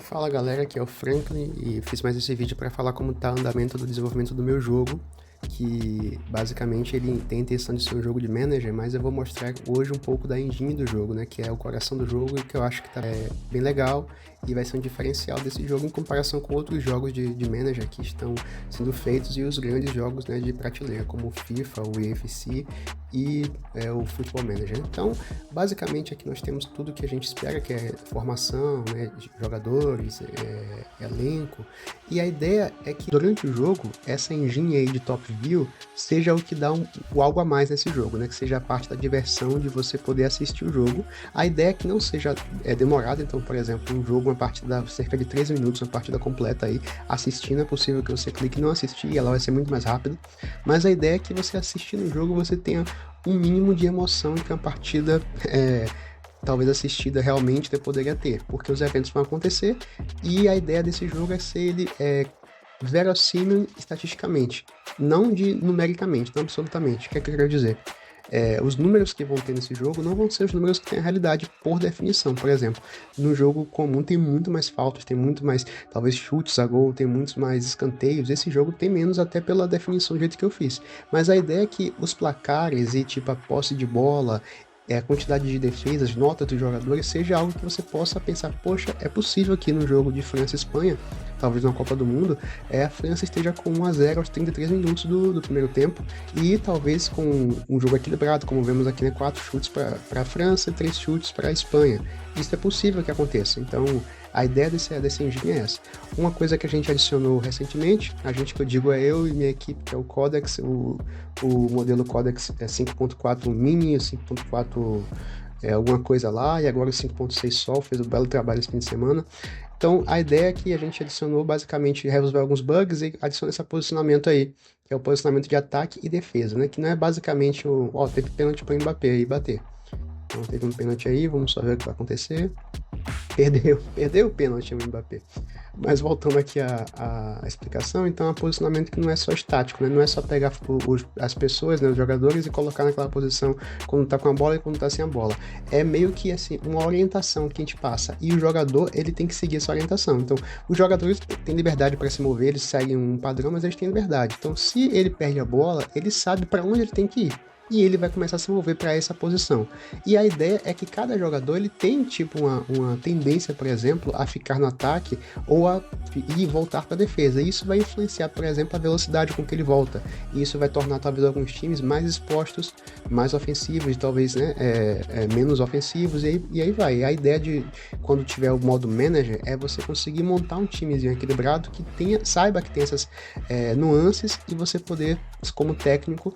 Fala galera, aqui é o Franklin e fiz mais esse vídeo para falar como está o andamento do desenvolvimento do meu jogo, que basicamente ele tem a intenção de ser um jogo de manager, mas eu vou mostrar hoje um pouco da engine do jogo, né, que é o coração do jogo e que eu acho que tá bem legal e vai ser um diferencial desse jogo em comparação com outros jogos de manager que estão sendo feitos e os grandes jogos, né, de prateleira, como o FIFA, o EFC e o Football Manager. Então, basicamente aqui nós temos tudo que a gente espera, que é formação, né, de jogadores, elenco, e a ideia é que durante o jogo, essa engine aí de top view seja o que dá o algo a mais nesse jogo, né, que seja a parte da diversão de você poder assistir o jogo. A ideia é que não seja demorado, então, por exemplo, um jogo, uma partida cerca de 13 minutos, uma partida completa aí, assistindo, é possível que você clique em não assistir e ela vai ser muito mais rápida, mas a ideia é que você assistindo o jogo, você tenha um mínimo de emoção que a partida talvez assistida realmente poderia ter, porque os eventos vão acontecer e a ideia desse jogo é ser ele verossímil estatisticamente, não numericamente, não absolutamente. O que é que eu quero dizer? Os números que vão ter nesse jogo não vão ser os números que tem a realidade por definição. Por exemplo, no jogo comum tem muito mais faltas, tem muito mais, talvez, chutes a gol, tem muitos mais escanteios. Esse jogo tem menos até pela definição do jeito que eu fiz. Mas a ideia é que os placares e tipo a posse de bola, a quantidade de defesas, nota dos jogadores, seja algo que você possa pensar, poxa, é possível que no jogo de França e Espanha, talvez na Copa do Mundo, a França esteja com 1-0 aos 33 minutos do primeiro tempo, e talvez com um jogo equilibrado, como vemos aqui, né, 4 chutes para a França e 3 chutes para a Espanha. Isso é possível que aconteça, então a ideia desse engine é essa. Uma coisa que a gente adicionou recentemente, a gente que eu digo é eu e minha equipe, que é o Codex, o modelo Codex é 5.4 mini, 5.4 alguma coisa lá, e agora o 5.6 Sol fez um belo trabalho esse fim de semana. Então a ideia é que a gente adicionou basicamente resolver alguns bugs e adiciona esse posicionamento aí, que é o posicionamento de ataque e defesa, né? Que não é basicamente teve pênalti para o Mbappé aí bater. Então teve um pênalti aí, vamos só ver o que vai acontecer. Perdeu o pênalti o Mbappé. Mas voltando aqui à explicação, então é um posicionamento que não é só estático, né? Não é só pegar as pessoas, né, os jogadores, e colocar naquela posição quando tá com a bola e quando tá sem a bola. É meio que assim, uma orientação que a gente passa, e o jogador ele tem que seguir essa orientação. Então, os jogadores têm liberdade para se mover, eles seguem um padrão, mas eles têm liberdade. Então, se ele perde a bola, ele sabe para onde ele tem que ir. E ele vai começar a se mover para essa posição. E a ideia é que cada jogador ele tem tipo uma tendência, por exemplo, a ficar no ataque ou a ir voltar para a defesa. E isso vai influenciar, por exemplo, a velocidade com que ele volta. E isso vai tornar talvez alguns times mais expostos, mais ofensivos, talvez, né, menos ofensivos, e aí vai. A ideia de quando tiver o modo manager é você conseguir montar um timezinho equilibrado que saiba que tem essas nuances e você poder, como técnico,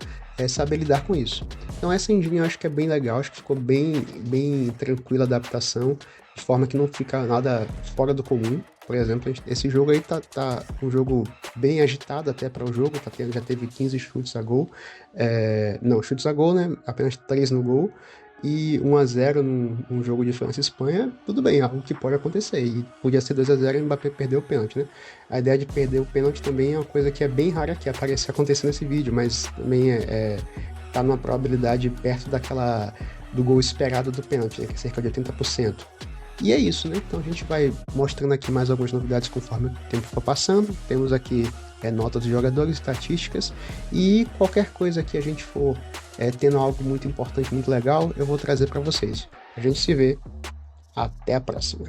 saber lidar com isso. Então essa engine eu acho que é bem legal, acho que ficou bem tranquila a adaptação, de forma que não fica nada fora do comum. Por exemplo, esse jogo aí tá um jogo bem agitado até para o jogo, já teve 15 chutes a gol, não, chutes a gol, né, apenas 3 no gol, e 1-0 num jogo de França e Espanha, tudo bem, algo que pode acontecer, e podia ser 2-0 e o Mbappé perdeu o pênalti, né? A ideia de perder o pênalti também é uma coisa que é bem rara que aparece acontecer nesse vídeo, mas também tá numa probabilidade perto do gol esperado do pênalti, né, que é cerca de 80%. E é isso, né? Então a gente vai mostrando aqui mais algumas novidades conforme o tempo for passando. Temos aqui notas dos jogadores, estatísticas, e qualquer coisa que a gente for tendo algo muito importante, muito legal, eu vou trazer para vocês. A gente se vê, até a próxima.